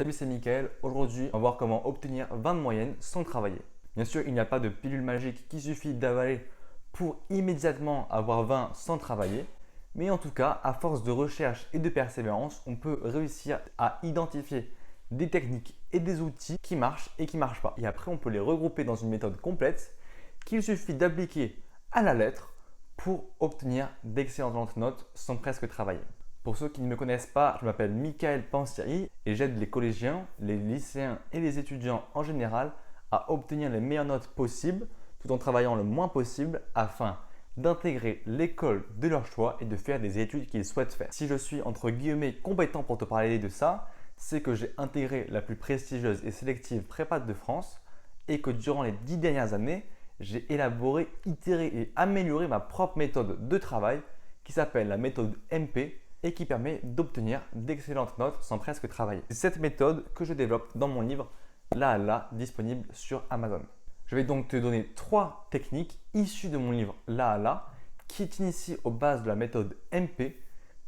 Salut, c'est Mickaël. Aujourd'hui, on va voir comment obtenir 20 de moyenne sans travailler. Bien sûr, il n'y a pas de pilule magique qui suffit d'avaler pour immédiatement avoir 20 sans travailler. Mais en tout cas, à force de recherche et de persévérance, on peut réussir à identifier des techniques et des outils qui marchent et qui ne marchent pas. Et après, on peut les regrouper dans une méthode complète qu'il suffit d'appliquer à la lettre pour obtenir d'excellentes notes sans presque travailler. Pour ceux qui ne me connaissent pas, je m'appelle Mickaël Pansiari et j'aide les collégiens, les lycéens et les étudiants en général à obtenir les meilleures notes possibles tout en travaillant le moins possible afin d'intégrer l'école de leur choix et de faire des études qu'ils souhaitent faire. Si je suis entre guillemets compétent pour te parler de ça, c'est que j'ai intégré la plus prestigieuse et sélective prépa de France et que durant les 10 dernières années, j'ai élaboré, itéré et amélioré ma propre méthode de travail qui s'appelle la méthode MP et qui permet d'obtenir d'excellentes notes sans presque travailler. C'est cette méthode que je développe dans mon livre Là à là, disponible sur Amazon. Je vais donc te donner 3 techniques issues de mon livre Là à là qui t'initient aux bases de la méthode MP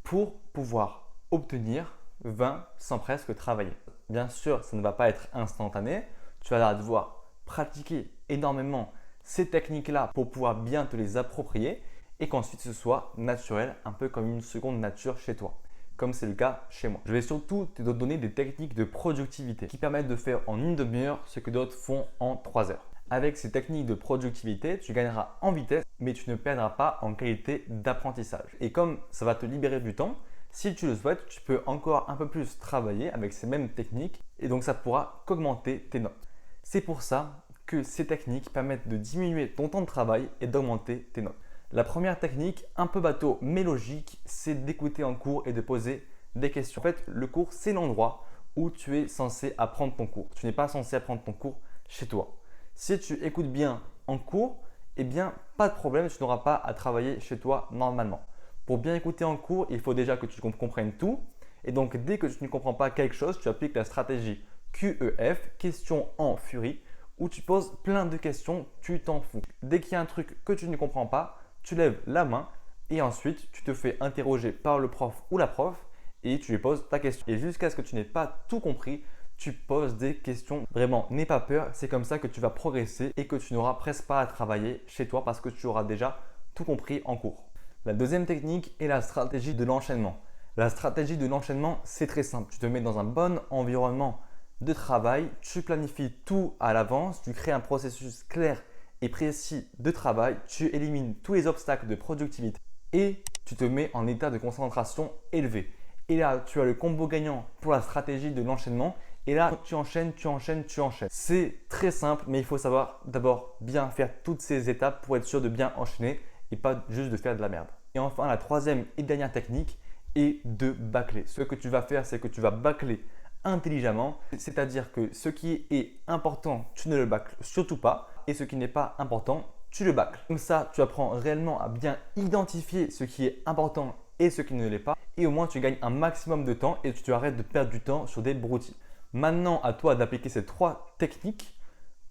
pour pouvoir obtenir 20 sans presque travailler. Bien sûr, ça ne va pas être instantané. Tu vas devoir pratiquer énormément ces techniques-là pour pouvoir bien te les approprier et qu'ensuite ce soit naturel, un peu comme une seconde nature chez toi, comme c'est le cas chez moi. Je vais surtout te donner des techniques de productivité qui permettent de faire en une demi-heure ce que d'autres font en 3 heures. Avec ces techniques de productivité, tu gagneras en vitesse, mais tu ne perdras pas en qualité d'apprentissage. Et comme ça va te libérer du temps, si tu le souhaites, tu peux encore un peu plus travailler avec ces mêmes techniques et donc ça pourra qu'augmenter tes notes. C'est pour ça que ces techniques permettent de diminuer ton temps de travail et d'augmenter tes notes. La première technique, un peu bateau mais logique, c'est d'écouter en cours et de poser des questions. En fait, le cours, c'est l'endroit où tu es censé apprendre ton cours. Tu n'es pas censé apprendre ton cours chez toi. Si tu écoutes bien en cours, eh bien, pas de problème, tu n'auras pas à travailler chez toi normalement. Pour bien écouter en cours, il faut déjà que tu comprennes tout. Et donc, dès que tu ne comprends pas quelque chose, tu appliques la stratégie QEF, question en furie, où tu poses plein de questions, tu t'en fous. Dès qu'il y a un truc que tu ne comprends pas, tu lèves la main et ensuite tu te fais interroger par le prof ou la prof et tu lui poses ta question. Et jusqu'à ce que tu n'aies pas tout compris, tu poses des questions. Vraiment, n'aie pas peur, c'est comme ça que tu vas progresser et que tu n'auras presque pas à travailler chez toi parce que tu auras déjà tout compris en cours. La deuxième technique est la stratégie de l'enchaînement. La stratégie de l'enchaînement, c'est très simple. Tu te mets dans un bon environnement de travail, tu planifies tout à l'avance, tu crées un processus clair et précis de travail, tu élimines tous les obstacles de productivité et tu te mets en état de concentration élevé. Et là, tu as le combo gagnant pour la stratégie de l'enchaînement. Et là, tu enchaînes, tu enchaînes, tu enchaînes. C'est très simple, mais il faut savoir d'abord bien faire toutes ces étapes pour être sûr de bien enchaîner et pas juste de faire de la merde. Et enfin, la troisième et dernière technique est de bâcler. Ce que tu vas faire, c'est que tu vas bâcler intelligemment, c'est-à-dire que ce qui est important, tu ne le bâcles surtout pas et ce qui n'est pas important, tu le bâcles. Comme ça, tu apprends réellement à bien identifier ce qui est important et ce qui ne l'est pas et au moins tu gagnes un maximum de temps et tu arrêtes de perdre du temps sur des broutilles. Maintenant, à toi d'appliquer ces 3 techniques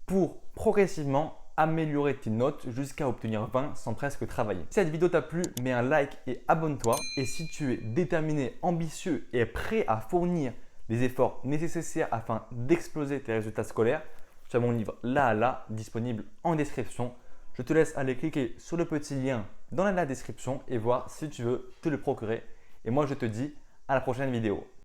pour progressivement améliorer tes notes jusqu'à obtenir 20 sans presque travailler. Si cette vidéo t'a plu, mets un like et abonne-toi. Et si tu es déterminé, ambitieux et prêt à fournir les efforts nécessaires afin d'exploser tes résultats scolaires, tu as mon livre Là à là disponible en description. Je te laisse aller cliquer sur le petit lien dans la description et voir si tu veux te le procurer. Et moi, je te dis à la prochaine vidéo.